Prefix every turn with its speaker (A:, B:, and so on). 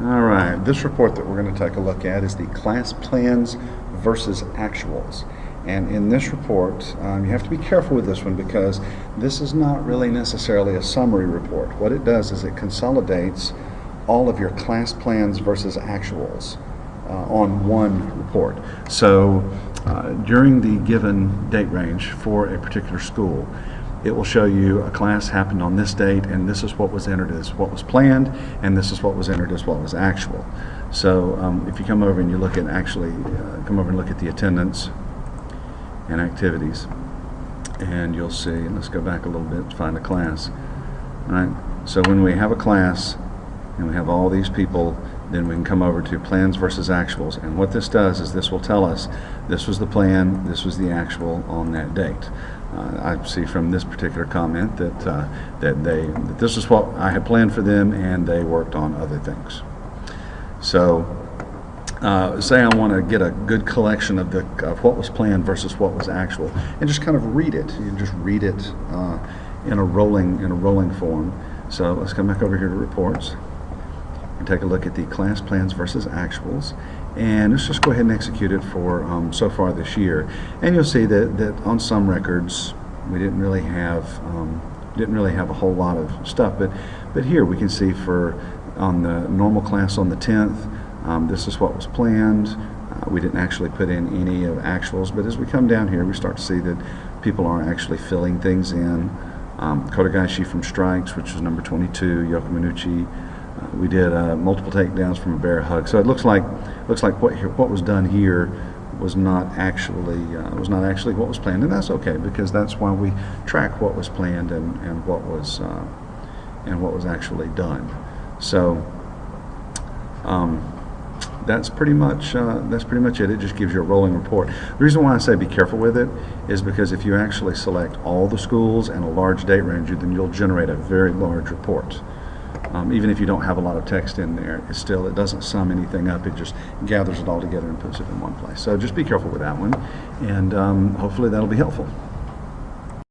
A: All right, this report that we're going to take a look at is the class plans versus actuals. And in this report, you have to be careful with this one because this is not really necessarily a summary report. What it does is it consolidates all of your class plans versus actuals on one report. So during the given date range for a particular school, it will show you a class happened on this date, and this is what was entered as what was planned, and this is what was entered as what was actual. So if you come over and you look at come over and look at the attendance and activities, and you'll see, and let's go back a little bit to find a class. All right, so when we have a class and we have all these people, then we can come over to plans versus actuals, and what this does is this will tell us this was the plan, this was the actual on that date. I see from this particular comment that this is what I had planned for them, and they worked on other things. So say I want to get a good collection of what was planned versus what was actual, and just kind of read it. You just read it in a rolling form. So let's come back over here to reports and take a look at the class plans versus actuals, and let's just go ahead and execute it for so far this year. And you'll see that on some records we didn't really have a whole lot of stuff, but here we can see on the normal class on the 10th, this is what was planned. We didn't actually put in any of actuals, but as we come down here, we start to see that people are actually filling things in. Kodagashi from Strikes, which was number 22, Yoko Minucci. We did multiple takedowns from a bear hug. So it looks like what was done here was not actually what was planned, and that's okay because that's why we track what was planned and what was actually done. So that's pretty much it. It just gives you a rolling report. The reason why I say be careful with it is because if you actually select all the schools and a large date range, then you'll generate a very large report. Even if you don't have a lot of text in there, it doesn't sum anything up. It just gathers it all together and puts it in one place. So just be careful with that one, and hopefully that'll be helpful.